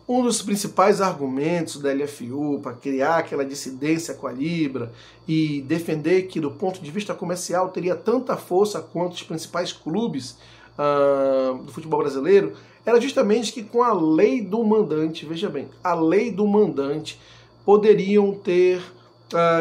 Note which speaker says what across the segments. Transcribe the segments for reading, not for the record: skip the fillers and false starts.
Speaker 1: Um dos principais argumentos da LFU para criar aquela dissidência com a Libra e defender que, do ponto de vista comercial, teria tanta força quanto os principais clubes do futebol brasileiro, era justamente que com a lei do mandante, veja bem, a lei do mandante poderiam ter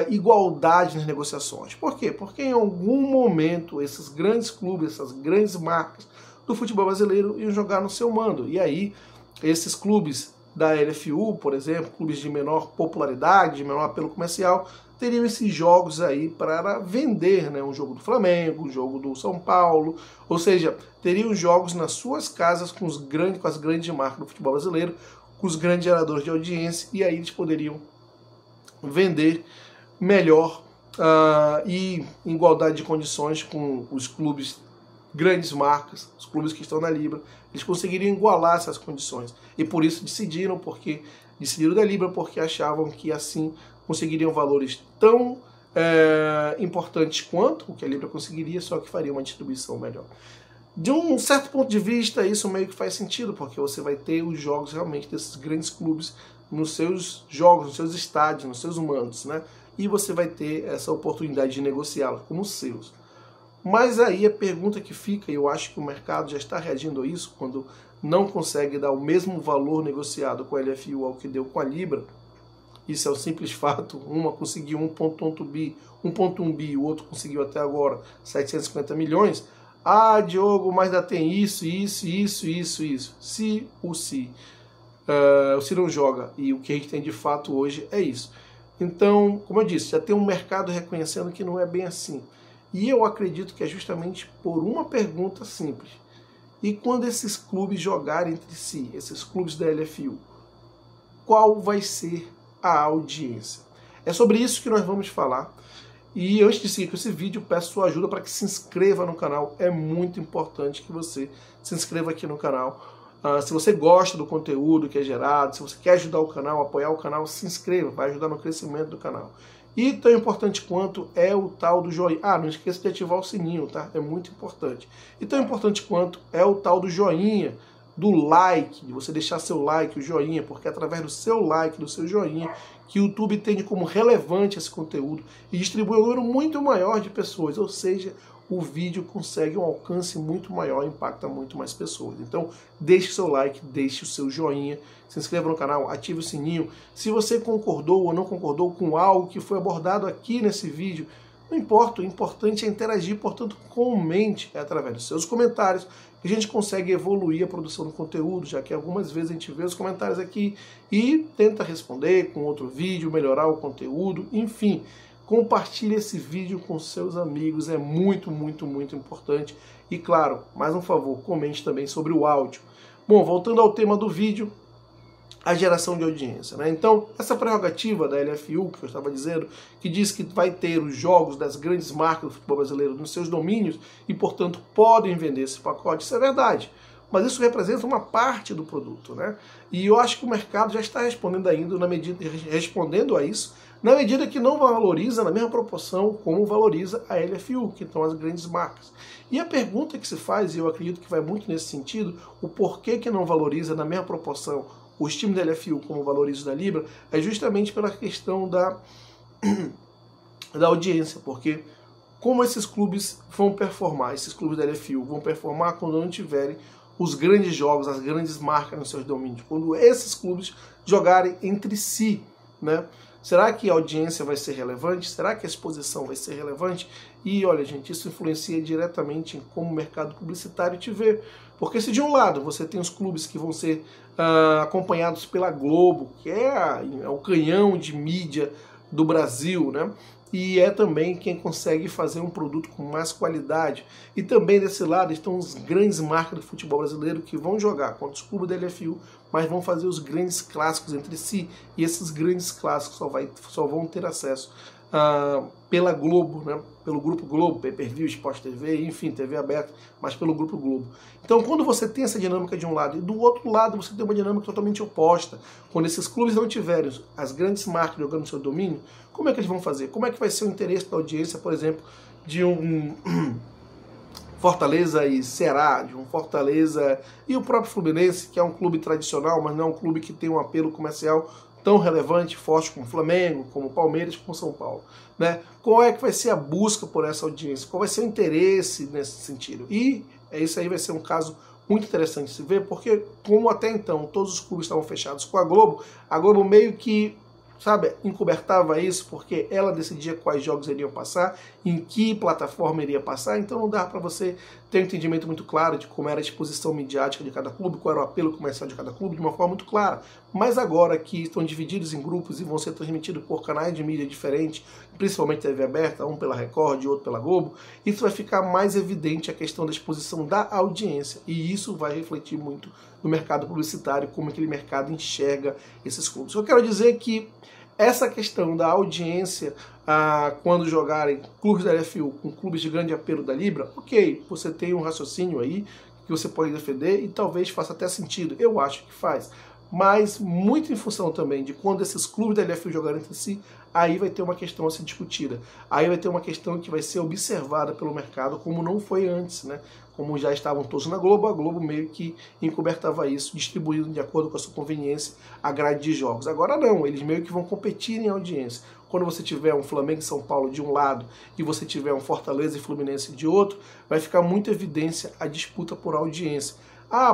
Speaker 1: igualdade nas negociações. Por quê? Porque em algum momento esses grandes clubes, essas grandes marcas do futebol brasileiro iam jogar no seu mando. E aí esses clubes da LFU, por exemplo, clubes de menor popularidade, de menor apelo comercial, teriam esses jogos aí para vender, né? Um jogo do Flamengo, um jogo do São Paulo, ou seja, teriam jogos nas suas casas com as grandes marcas do futebol brasileiro, com os grandes geradores de audiência, e aí eles poderiam vender melhor e em igualdade de condições com os clubes, grandes marcas, os clubes que estão na Libra, eles conseguiriam igualar essas condições. E por isso decidiram da Libra, porque achavam que assim conseguiriam valores tão importantes quanto o que a Libra conseguiria, só que faria uma distribuição melhor. De um certo ponto de vista, isso meio que faz sentido, porque você vai ter os jogos realmente desses grandes clubes nos seus jogos, nos seus estádios, nos seus mandos, né? E você vai ter essa oportunidade de negociá-los como seus. Mas aí a pergunta que fica, e eu acho que o mercado já está reagindo a isso, quando não consegue dar o mesmo valor negociado com a LFU ao que deu com a Libra, isso é um simples fato, uma conseguiu 1.1 bi, o outro conseguiu até agora 750 milhões, Diogo, mas ainda tem isso. Se o Si não joga, e o que a gente tem de fato hoje é isso. Então, como eu disse, já tem um mercado reconhecendo que não é bem assim. E eu acredito que é justamente por uma pergunta simples. E quando esses clubes jogarem entre si, esses clubes da LFU, qual vai ser a audiência? É sobre isso que nós vamos falar. E antes de seguir com esse vídeo, peço sua ajuda para que se inscreva no canal. É muito importante que você se inscreva aqui no canal. Se você gosta do conteúdo que é gerado, se você quer ajudar o canal, apoiar o canal, se inscreva, vai ajudar no crescimento do canal. E tão importante quanto é o tal do joinha. Não esqueça de ativar o sininho, tá? É muito importante. E tão importante quanto é o tal do joinha, do like, de você deixar seu like, o joinha, porque é através do seu like, do seu joinha, que o YouTube entende como relevante esse conteúdo e distribui um número muito maior de pessoas, ou seja, o vídeo consegue um alcance muito maior, impacta muito mais pessoas. Então, deixe seu like, deixe o seu joinha, se inscreva no canal, ative o sininho. Se você concordou ou não concordou com algo que foi abordado aqui nesse vídeo, não importa, o importante é interagir, portanto, comente através dos seus comentários, que a gente consegue evoluir a produção do conteúdo, já que algumas vezes a gente vê os comentários aqui e tenta responder com outro vídeo, melhorar o conteúdo, enfim. Compartilhe esse vídeo com seus amigos, é muito, muito, muito importante. E claro, mais um favor, comente também sobre o áudio. Bom, voltando ao tema do vídeo, a geração de audiência, né? Então, essa prerrogativa da LFU, que eu estava dizendo, que diz que vai ter os jogos das grandes marcas do futebol brasileiro nos seus domínios e, portanto, podem vender esse pacote, isso é verdade. Mas isso representa uma parte do produto, né? E eu acho que o mercado já está respondendo a isso, na medida que não valoriza na mesma proporção como valoriza a LFU, que são as grandes marcas. E a pergunta que se faz, e eu acredito que vai muito nesse sentido, o porquê que não valoriza na mesma proporção os times da LFU como valoriza da Libra, é justamente pela questão da audiência, porque como esses clubes vão performar, esses clubes da LFU vão performar quando não tiverem os grandes jogos, as grandes marcas nos seus domínios, quando esses clubes jogarem entre si, né? Será que a audiência vai ser relevante? Será que a exposição vai ser relevante? E olha, gente, isso influencia diretamente em como o mercado publicitário te vê. Porque se de um lado você tem os clubes que vão ser acompanhados pela Globo, que é o canhão de mídia do Brasil, né? E é também quem consegue fazer um produto com mais qualidade. E também desse lado estão os grandes marcas do futebol brasileiro que vão jogar contra os clubes da LFU, mas vão fazer os grandes clássicos entre si. E esses grandes clássicos só vão ter acesso pela Globo, né? Pelo Grupo Globo, Pay-Per-View, Sport TV, enfim, TV aberta, mas pelo Grupo Globo. Então, quando você tem essa dinâmica de um lado e do outro lado você tem uma dinâmica totalmente oposta, quando esses clubes não tiverem as grandes marcas jogando no seu domínio, como é que eles vão fazer? Como é que vai ser o interesse da audiência, por exemplo, de um Fortaleza e Ceará, de um Fortaleza e o próprio Fluminense, que é um clube tradicional, mas não é um clube que tem um apelo comercial tão relevante, forte como o Flamengo, como o Palmeiras, como o São Paulo, né? Qual é que vai ser a busca por essa audiência? Qual vai ser o interesse nesse sentido? E isso aí vai ser um caso muito interessante de se ver, porque como até então todos os clubes estavam fechados com a Globo meio que, sabe, encobertava isso, porque ela decidia quais jogos iriam passar, em que plataforma iria passar, então não dava para você ter um entendimento muito claro de como era a exposição midiática de cada clube, qual era o apelo comercial de cada clube, de uma forma muito clara. Mas agora que estão divididos em grupos e vão ser transmitidos por canais de mídia diferentes, principalmente TV aberta, um pela Record e outro pela Globo, isso vai ficar mais evidente a questão da exposição da audiência, e isso vai refletir muito no mercado publicitário, como aquele mercado enxerga esses clubes. Eu quero dizer que essa questão da audiência, quando jogarem clubes da LFU com clubes de grande apelo da Libra, ok, você tem um raciocínio aí que você pode defender e talvez faça até sentido, eu acho que faz. Mas muito em função também de quando esses clubes da LFU jogarem entre si, aí vai ter uma questão a ser discutida. Aí vai ter uma questão que vai ser observada pelo mercado como não foi antes, né? Como já estavam todos na Globo, a Globo meio que encobertava isso, distribuindo de acordo com a sua conveniência a grade de jogos. Agora não, eles meio que vão competir em audiência. Quando você tiver um Flamengo e São Paulo de um lado e você tiver um Fortaleza e Fluminense de outro, vai ficar muito evidência a disputa por audiência.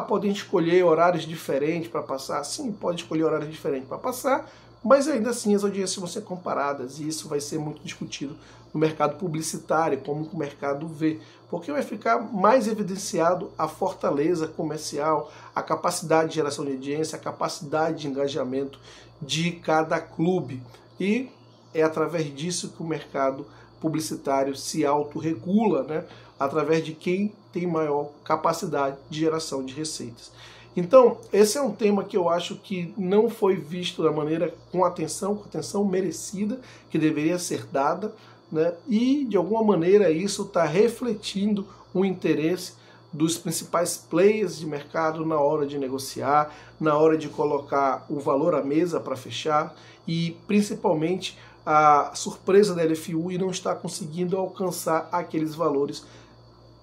Speaker 1: Podem escolher horários diferentes para passar? Sim, pode escolher horários diferentes para passar, mas ainda assim as audiências vão ser comparadas e isso vai ser muito discutido no mercado publicitário, como o mercado vê, porque vai ficar mais evidenciado a fortaleza comercial, a capacidade de geração de audiência, a capacidade de engajamento de cada clube. E é através disso que o mercado publicitário se autorregula, né? Através de quem tem maior capacidade de geração de receitas. Então, esse é um tema que eu acho que não foi visto da maneira com atenção merecida, que deveria ser dada, né? E, de alguma maneira, isso está refletindo o interesse dos principais players de mercado na hora de negociar, na hora de colocar o valor à mesa para fechar e, principalmente, a surpresa da LFU e não está conseguindo alcançar aqueles valores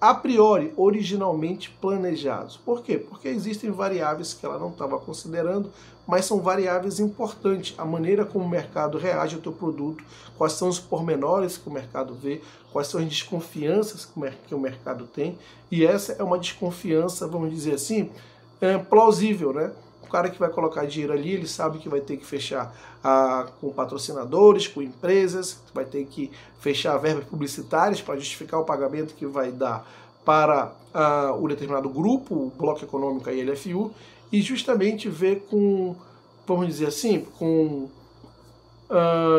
Speaker 1: a priori, originalmente planejados. Por quê? Porque existem variáveis que ela não estava considerando, mas são variáveis importantes. A maneira como o mercado reage ao teu produto, quais são os pormenores que o mercado vê, quais são as desconfianças que o mercado tem. E essa é uma desconfiança, vamos dizer assim, plausível, né? O cara que vai colocar dinheiro ali, ele sabe que vai ter que fechar com patrocinadores, com empresas, vai ter que fechar verbas publicitárias para justificar o pagamento que vai dar para o determinado grupo, o Bloco Econômico e a LFU, e justamente ver com, vamos dizer assim, com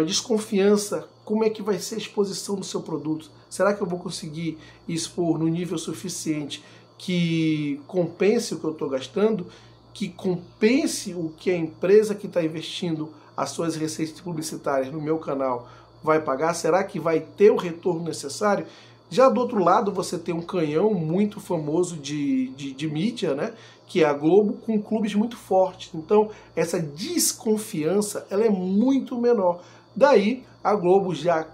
Speaker 1: desconfiança como é que vai ser a exposição do seu produto. Será que eu vou conseguir expor no nível suficiente que compense o que eu estou gastando, que compense o que a empresa que está investindo as suas receitas publicitárias no meu canal vai pagar? Será que vai ter o retorno necessário? Já do outro lado, você tem um canhão muito famoso de mídia, né? Que é a Globo, com clubes muito fortes. Então, essa desconfiança ela é muito menor. Daí, a Globo já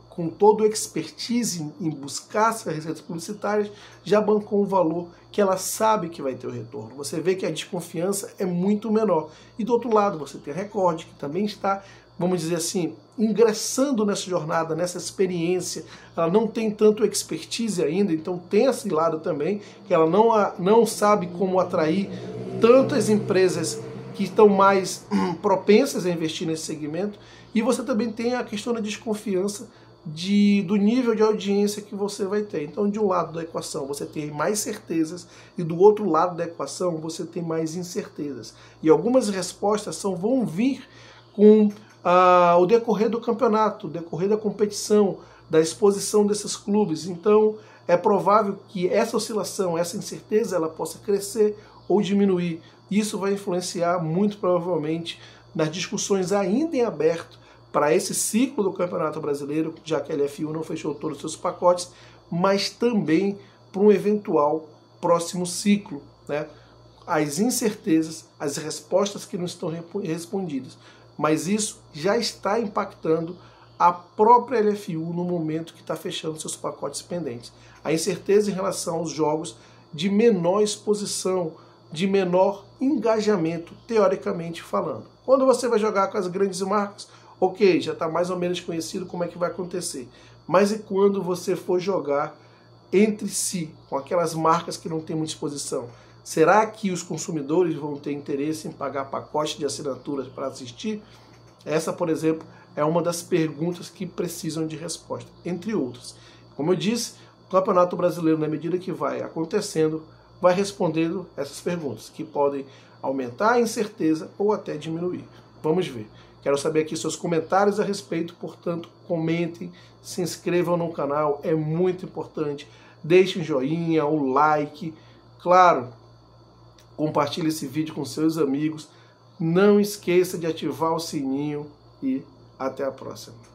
Speaker 1: com todo o expertise em buscar essas receitas publicitárias, já bancou um valor que ela sabe que vai ter o retorno. Você vê que a desconfiança é muito menor. E do outro lado, você tem a Record, que também está, vamos dizer assim, ingressando nessa jornada, nessa experiência. Ela não tem tanto expertise ainda, então tem esse lado também, que ela não sabe como atrair tantas empresas que estão mais propensas a investir nesse segmento. E você também tem a questão da desconfiança do nível de audiência que você vai ter. Então, de um lado da equação você tem mais certezas e do outro lado da equação você tem mais incertezas. E algumas respostas vão vir com o decorrer do campeonato, o decorrer da competição, da exposição desses clubes. Então, é provável que essa oscilação, essa incerteza, ela possa crescer ou diminuir. Isso vai influenciar muito provavelmente nas discussões ainda em aberto para esse ciclo do Campeonato Brasileiro, já que a LFU não fechou todos os seus pacotes, mas também para um eventual próximo ciclo, né? As incertezas, as respostas que não estão respondidas. Mas isso já está impactando a própria LFU no momento que está fechando seus pacotes pendentes. A incerteza em relação aos jogos de menor exposição, de menor engajamento, teoricamente falando. Quando você vai jogar com as grandes marcas, ok, já está mais ou menos conhecido como é que vai acontecer. Mas e quando você for jogar entre si, com aquelas marcas que não têm muita exposição? Será que os consumidores vão ter interesse em pagar pacote de assinaturas para assistir? Essa, por exemplo, é uma das perguntas que precisam de resposta, entre outras. Como eu disse, o Campeonato Brasileiro, na medida que vai acontecendo, vai respondendo essas perguntas, que podem aumentar a incerteza ou até diminuir. Vamos ver. Quero saber aqui seus comentários a respeito, portanto, comentem, se inscrevam no canal, é muito importante. Deixem um joinha, um like. Claro, compartilhe esse vídeo com seus amigos. Não esqueça de ativar o sininho e até a próxima.